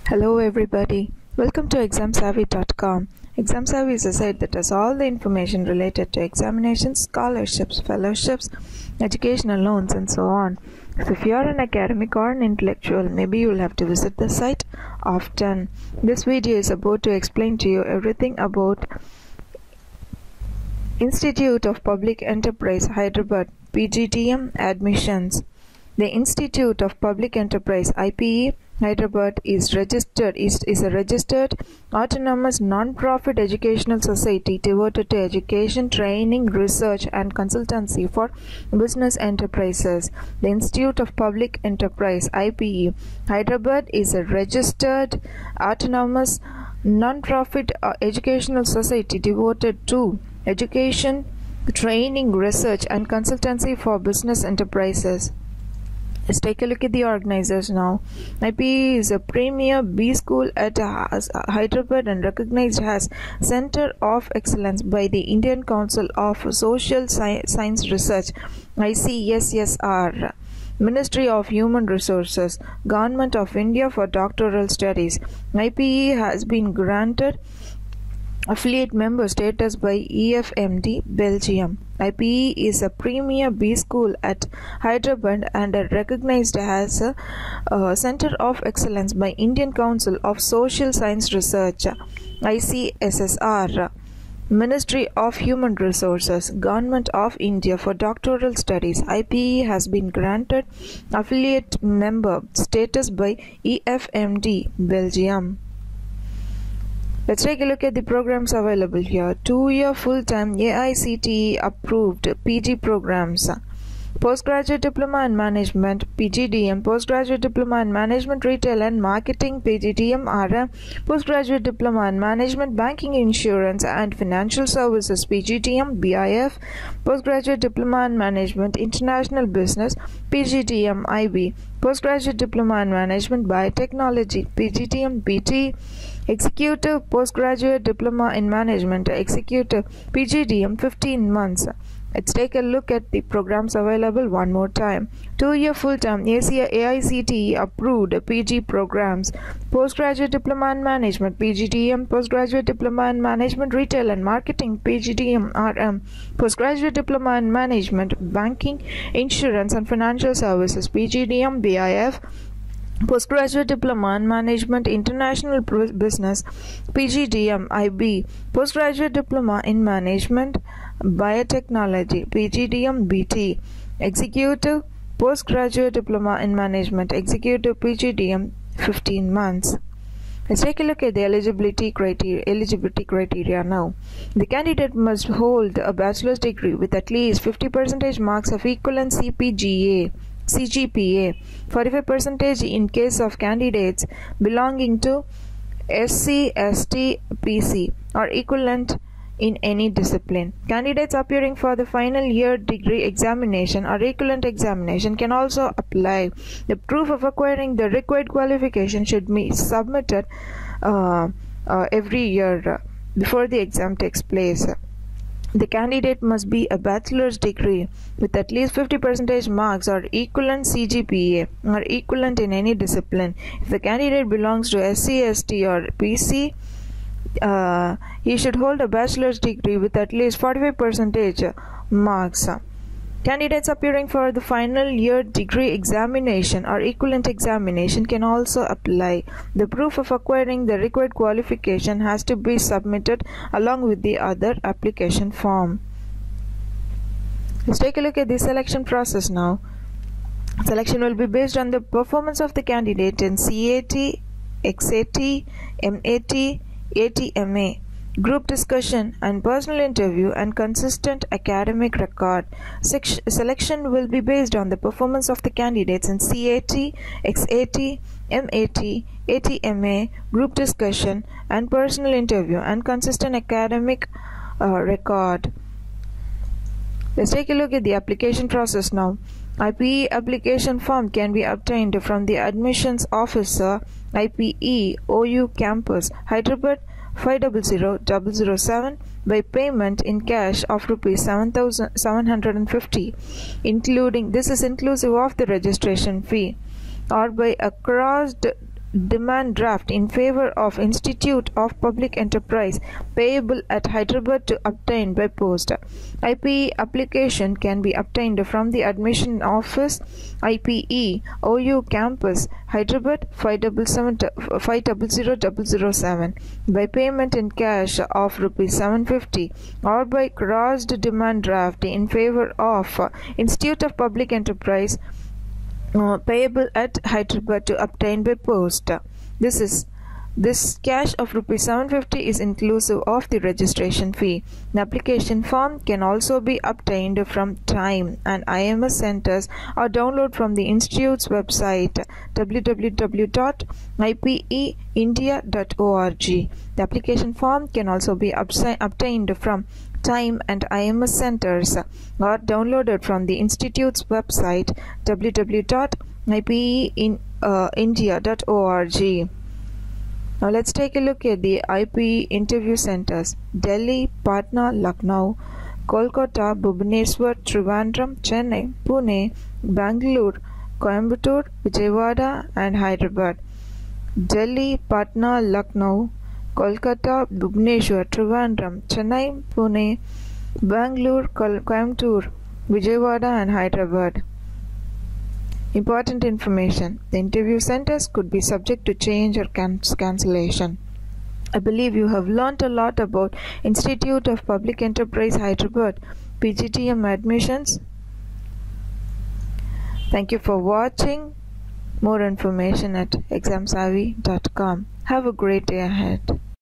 Hello everybody, welcome to examsavvy.com. ExamSavvy is a site that has all the information related to examinations, scholarships, fellowships, educational loans and so on. So if you are an academic or an intellectual, maybe you will have to visit the site often. This video is about to explain to you everything about Institute of Public Enterprise Hyderabad PGTM admissions. The Institute of Public Enterprise IPE Hyderabad is a registered autonomous non-profit educational society devoted to education, training, research and consultancy for business enterprises. The Institute of Public Enterprise IPE Hyderabad is a registered autonomous non-profit educational society devoted to education, training, research and consultancy for business enterprises. Let's take a look at the organizers now. IPE is a premier B school at Hyderabad and recognized as Center of Excellence by the Indian Council of Social Science Research ICSSR, Ministry of Human Resources, Government of India for Doctoral Studies. IPE has been granted affiliate member status by EFMD Belgium. IPE is a premier B school at Hyderabad and recognized as a Center of Excellence by Indian Council of Social Science Research ICSSR, Ministry of Human Resources, Government of India for Doctoral Studies. IPE has been granted affiliate member status by EFMD Belgium. Let's take a look at the programs available here. 2-year full-time AICTE approved PG programs. Postgraduate Diploma in Management PGDM, Postgraduate Diploma in Management Retail and Marketing PGDM RM, Postgraduate Diploma in Management Banking, Insurance and Financial Services PGDM BIF, Postgraduate Diploma in Management International Business PGDM IB, Postgraduate Diploma in Management Biotechnology PGDM BT, Executive Postgraduate Diploma in Management Executive PGDM 15 months. Let's take a look at the programs available one more time. 2-year full-time AICTE approved PG programs. Postgraduate Diploma in Management PGDM, Postgraduate Diploma in Management Retail and Marketing PGDM RM, Postgraduate Diploma in Management Banking, Insurance and Financial Services PGDM BIF, Postgraduate Diploma in Management International Business PGDM IB, Postgraduate Diploma in Management Biotechnology PGDM BT, Executive Postgraduate Diploma in Management Executive PGDM 15 months. Let's take a look at the eligibility criteria now. The candidate must hold a bachelor's degree with at least 50% marks of equivalent CGPA, 45% in case of candidates belonging to SC, ST, PC or equivalent in any discipline. Candidates appearing for the final year degree examination or equivalent examination can also apply. The proof of acquiring the required qualification should be submitted every year before the exam takes place. The candidate must be a bachelor's degree with at least 50% marks or equivalent CGPA or equivalent in any discipline. If the candidate belongs to SC, ST or PC, he should hold a bachelor's degree with at least 45% marks. Candidates appearing for the final year degree examination or equivalent examination can also apply. The proof of acquiring the required qualification has to be submitted along with the other application form. Let's take a look at the selection process now. Selection will be based on the performance of the candidate in CAT, XAT, MAT, ATMA, group discussion and personal interview and consistent academic record. Selection will be based on the performance of the candidates in CAT, XAT, MAT, ATMA, group discussion and personal interview and consistent academic record. Let's take a look at the application process now. IPE application form can be obtained from the admissions officer, IPE OU campus, Hyderabad 500007 by payment in cash of rupees 7,750, including this is inclusive of the registration fee, or by a crossed demand draft in favor of Institute of Public Enterprise payable at Hyderabad to obtain by post. IPE application can be obtained from the admission office, IPE, OU campus, Hyderabad 500,007 by payment in cash of Rs 750 or by crossed demand draft in favor of Institute of Public Enterprise payable at Hyderabad to obtain by post. This cash of Rs 750 is inclusive of the registration fee. The application form can also be obtained from TIME and IMS centers or download from the Institute's website www.ipeindia.org. The application form can also be obtained from TIME and IMS centers or downloaded from the Institute's website www.ipeindia.org. Now let's take a look at the IPE interview centers: Delhi, Patna, Lucknow, Kolkata, Bhubaneswar, Trivandrum, Chennai, Pune, Bangalore, Coimbatore, Vijayawada and Hyderabad. Delhi, Patna, Lucknow, Kolkata, Bhubaneswar, Trivandrum, Chennai, Pune, Bangalore, Coimbatore, Vijayawada and Hyderabad. Important information: the interview centers could be subject to change or cancellation. I believe you have learnt a lot about Institute of Public Enterprise Hyderabad PGTM admissions. Thank you for watching. More information at examsavvy.com. Have a great day ahead.